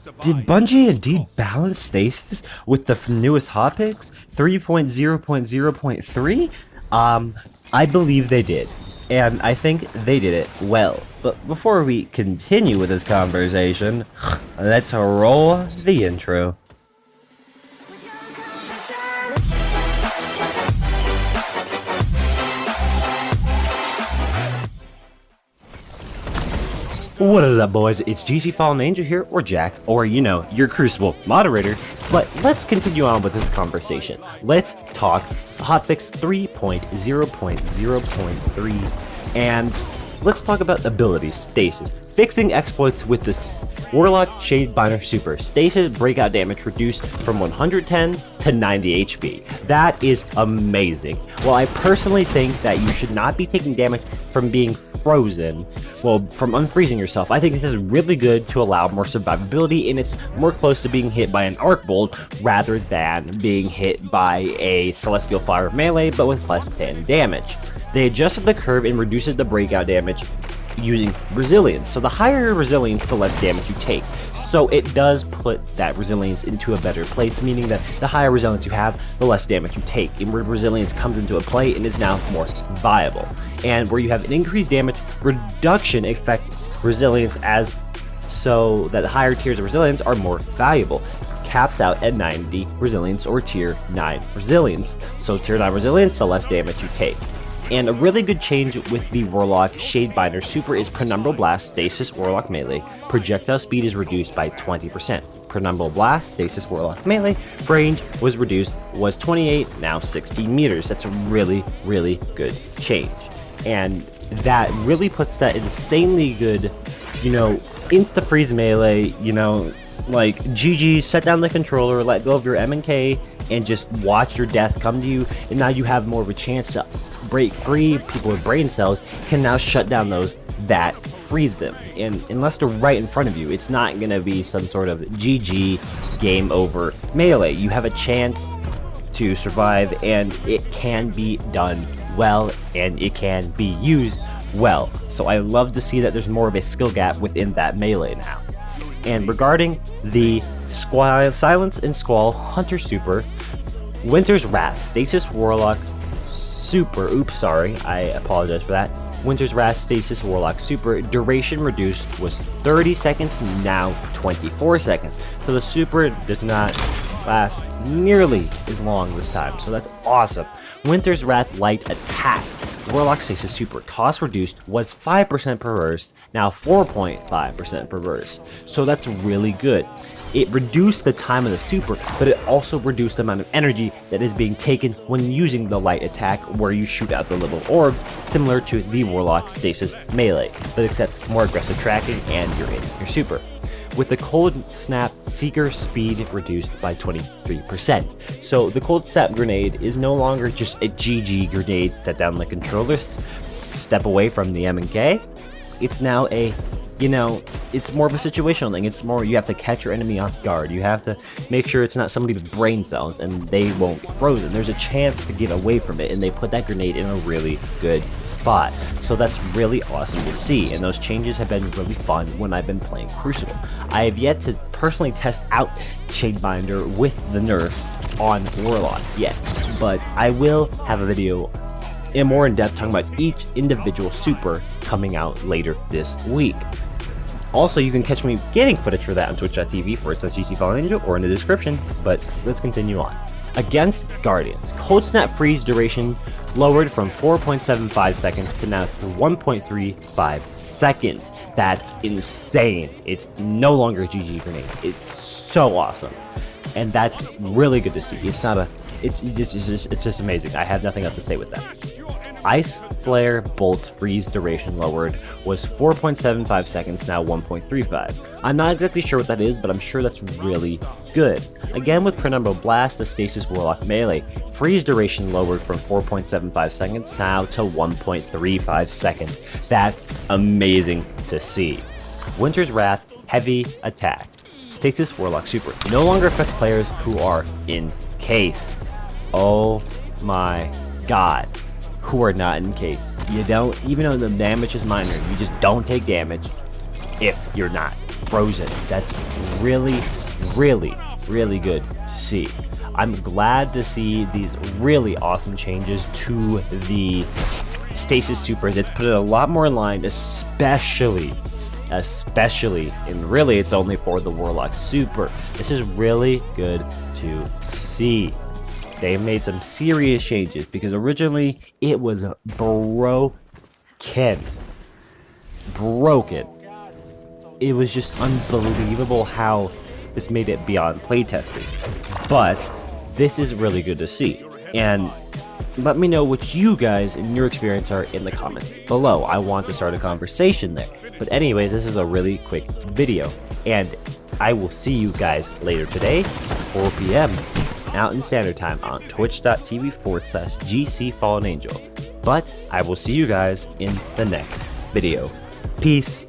Did Bungie indeed balance Stasis with the newest hotfix 3.0.0.3? I believe they did, and I think they did it well. But before we continue with this conversation, let's roll the intro. What is up, boys? It's GC Fallen Angel here, or Jack, or you know, your Crucible moderator. But let's continue on with this conversation. Let's talk hotfix 3.0.0.3, and let's talk about abilities. Stasis, fixing exploits with the Warlock Shadebinder Super. Stasis breakout damage reduced from 110 to 90 HP. That is amazing. Well, I personally think that you should not be taking damage from being frozen, well, from unfreezing yourself. I think this is really good to allow more survivability, and it's more close to being hit by an arc bolt rather than being hit by a celestial fire melee, but with less 10 damage. They adjusted the curve and reduced the breakout damage using resilience. So the higher resilience, the less damage you take. So it does put that resilience into a better place, meaning that the higher resilience you have, the less damage you take. And where resilience comes into a play and is now more viable. And where you have an increased damage reduction affect resilience as so that higher tiers of resilience are more valuable. Caps out at 90 resilience or tier 9 resilience. So tier 9 resilience, the less damage you take. And a really good change with the Warlock Shadebinder Super is Penumbral Blast Stasis Warlock Melee. Projectile speed is reduced by 20%. Penumbral Blast Stasis Warlock Melee range was 28, now 16 meters. That's a really, really good change. And that really puts that insanely good, insta-freeze melee, like GG, set down the controller, let go of your M&K, and just watch your death come to you, and now you have more of a chance to break free. People with brain cells can now shut down those that freeze them, and unless they're right in front of you, it's not going to be some sort of GG game over melee. You have a chance to survive, and it can be done well, and it can be used well. So I love to see that there's more of a skill gap within that melee now. And regarding the Silence and Squall Hunter Super, Winter's Wrath Stasis Warlock Super, I apologize for that. Winter's Wrath Stasis Warlock Super, duration reduced was 30 seconds, now 24 seconds. So the super does not last nearly as long this time, so that's awesome. Winter's Wrath Light Attack Warlock Stasis Super, cost reduced was 5% per burst, now 4.5% per burst. So that's really good. It reduced the time of the super, but it also reduced the amount of energy that is being taken when using the light attack, where you shoot out the little orbs, similar to the Warlock Stasis Melee, but except more aggressive tracking and you're in your super. With the Cold Snap Seeker speed reduced by 23%. So the Cold Snap grenade is no longer just a GG grenade set down the controller, step away from the M&K. It's now a, it's more of a situational thing. It's more, you have to catch your enemy off guard. You have to make sure it's not somebody with brain cells and they won't get frozen. There's a chance to get away from it, and they put that grenade in a really good spot. So that's really awesome to see, and those changes have been really fun when I've been playing Crucible. I have yet to personally test out Shadebinder with the nerfs on Warlock yet, but I will have a video more in depth talking about each individual super coming out later this week. Also, you can catch me getting footage for that on twitch.tv/GC Fallen Angel or in the description, but let's continue on. Against Guardians, Cold Snap freeze duration lowered from 4.75 seconds to now 1.35 seconds. That's insane. It's no longer a GG grenade. It's so awesome. And that's really good to see. It's just amazing. I have nothing else to say with that. Ice Flare Bolt's freeze duration lowered was 4.75 seconds, now 1.35. I'm not exactly sure what that is, but I'm sure that's really good. Again, with Penumbral Blast, the Stasis Warlock Melee, freeze duration lowered from 4.75 seconds now to 1.35 seconds. That's amazing to see. Winter's Wrath Heavy Attack Stasis Warlock Super no longer affects players who are encased. Oh my god. Who are not encased. You don't, even though the damage is minor, you just don't take damage if you're not frozen. That's really good to see. I'm glad to see these really awesome changes to the Stasis Supers. It's put it a lot more in line, especially, and really it's only for the Warlock Super. This is really good to see. They made some serious changes because originally it was broken. It was just unbelievable how this made it beyond playtesting. But this is really good to see. And let me know what you guys and your experience are in the comments below. I want to start a conversation there. But anyways, this is a really quick video. And I will see you guys later today, 4 p.m. Mountain Standard Time on twitch.tv/GC Fallen Angel. But I will see you guys in the next video. Peace.